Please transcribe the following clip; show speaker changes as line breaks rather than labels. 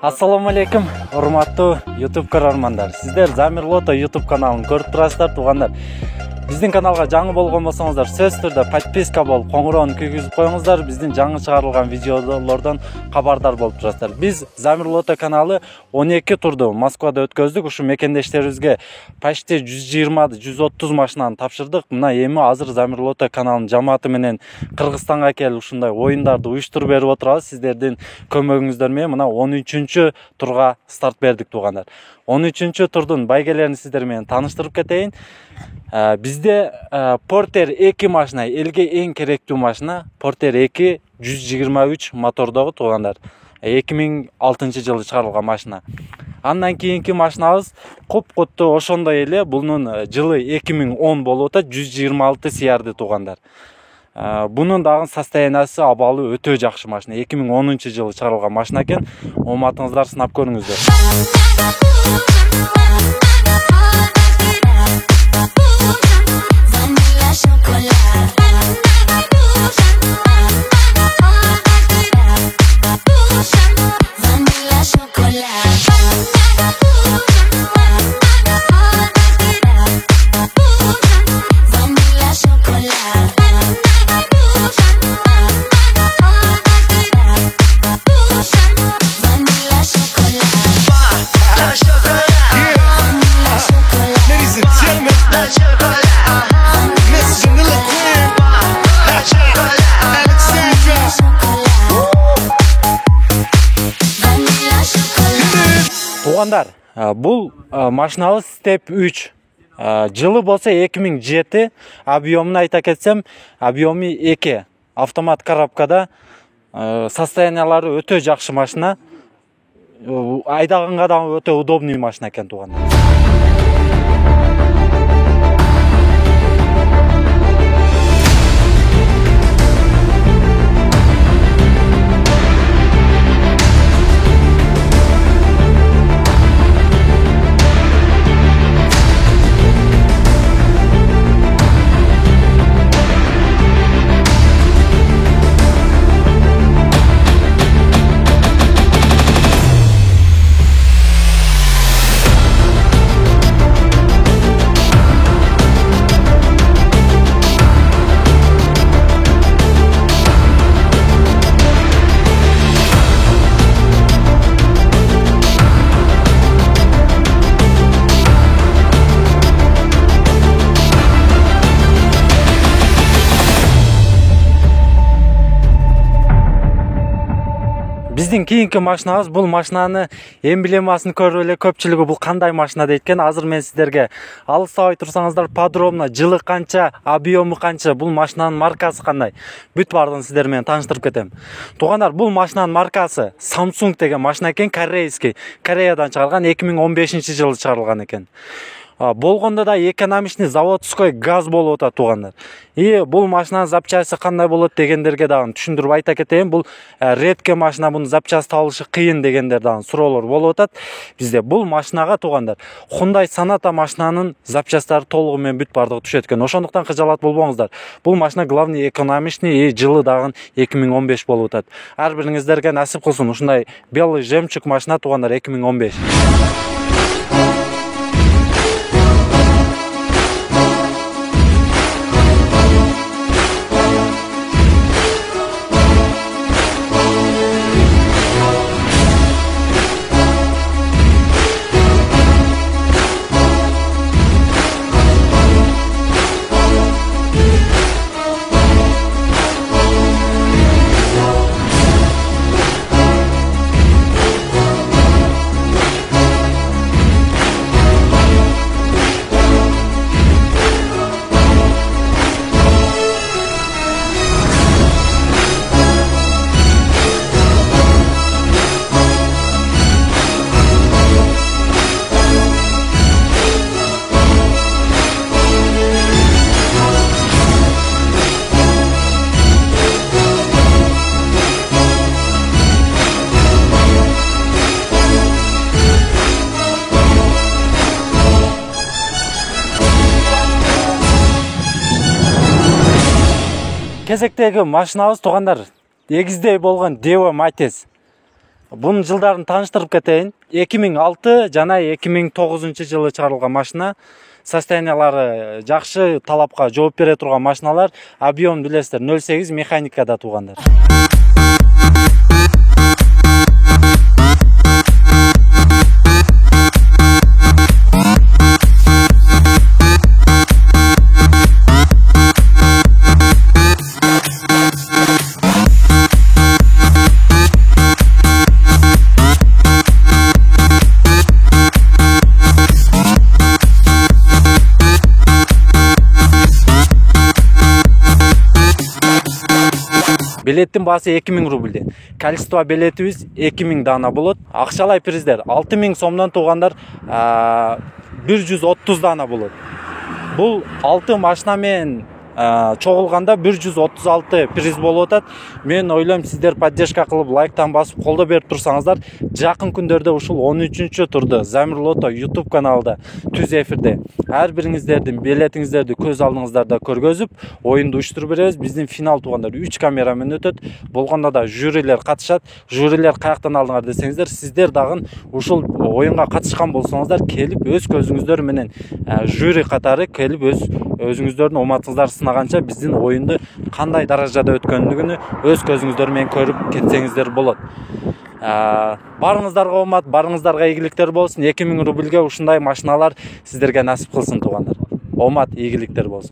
Ассаламу алейкум, урматтуу YouTube көрөрмандар. Сиздер Замир Лото YouTube каналын көрүп турасыздар, туугандар. Биздин каналга жаңы болгон болсоңуздар, сөзсүз түрдө подписка болуп, коңгуроону күйгүзүп коюңуздар. Биздин жаңы чыгарылган видеолордон кабардар болуп турасыздар. Биз Замир Лото каналы 12 турду Москвада өткөздүк. Ушу мекендештерибизге почти 120-130 машинаны тапшырдык. Мына эми азыр Замир Лото каналынын жамааты менен Кыргызстанга келип ушундай оюндарды уюштуруп берип отурабыз. Сиздердин көмөгүңүздөр менен мына 13 турга старт бердик, туугандар. 13 турдун байгелерин сиздер менен тааныштырып кетейин. Бизде Porter 2 машина, элге эң керектүү машина. Porter 2 123 мотордогу, туугандар. 2006 жылы чыгарылган машина. Андан кийинки машинабыз куп-куттуу ошондой эле, бунун жылы 2010 болуп атат, 126 CR, туугандар. Бунун дагы состояниясы абалы өтө жакшы машина. 2010 жылы чыгарылган машина экен. Ооматыңыздар сынап көрүңүздөр. Тугандар, бул машинабыз Step 3. Жылы болсо 2007, объемун айта кетсем, объему 2. Автомат коробкада, состояниялары өтө жакшы машина. Айдаганга да өтө удобный машина экен, туугандар. Биздин кийинки машинабыз, бул машинаны эмблемасын көрүп эле көпчүлүгү бул кандай машина дейт экен. Азыр мен сиздерге алыстабай турсаңыздар подробно жылы канча, объему канча, бул машинанын маркасы кандай, бүт бардыгын сиздер менен тааныштырып кетем. Туугандар, бул машинанын маркасы Samsung деген машина экен, корейский. Кореядан чыгарылган, 2015 жылы чыгарылган экен. Болгондо да экономичный заводской газ болуп атат, туугандар. Бул машинанын запчасти кандай болот дегендерге дагы түшүндүрүп айта кетейин. Бул редке машина, бунун запчасти табылышы кыйын дегендер дагы суроолор болуп атат. Бизде бул машинага, туугандар, Hyundai Sonata машинанын запчасттары толугу менен бүт бардыгы түшөт экен. Ошондуктан кыжалат болбоңуздар. Бул машина главный экономичный, жылы дагы 2015 болуп атат. Ар бириңиздерге насип кылсын ушундай белый жемчуг машина, туугандар, 2015. кезектеги машинабыз туугандар эгиздей болгон Devo Matiz. Bunun жылдарын тааныштырып кетейин. 2006 жана 2009 жылы чыгарылган машина. Состояниялары жакшы, талапка жооп бере турган машиналар. Объем билесиздер 0.8 механикада туугандар. Билеттин баасы 2000 рубльден. Количество билетибиз 2000 дана болот. Акчалай приздер 6000 сомдон туугандар 130 дана болот. Бул 6 машина менен чогулганда 136 приз болуп атат. Мен ойлойм сиздер поддержка кылып, лайктан басып, колдоо берип турсаңыздар, жакын күндөрдө ушул 13-турду Замир Лото YouTube каналында түз эфирде ар бириңиздердин билетиңиздерди көз алдыңыздарда көргөзүп, оюнду уюштуруп беребиз. Биздин финал туугандар 3 камера менен өтөт. Болгондо да жюрилер катышат. Жюрилер каяктан алдыңар десеңиздер, сиздер дагы ушул оюнга катышкан болсоңуздар, келип өз көзүңүздөр менен жюри катары келип өзүңүздөрдүн оматыңыздарды сынаганча биздин оюнду кандай даражада өткөндүгүнү өз көзүңүздөр менен көрүп кетсеңиздер болот. Барыңыздарга омат, барыңыздарга ийгиликтер болсун. 2000 рубльге ушундай машиналар сиздерге насип кылсын туугандар. Омат, ийгиликтер болсун.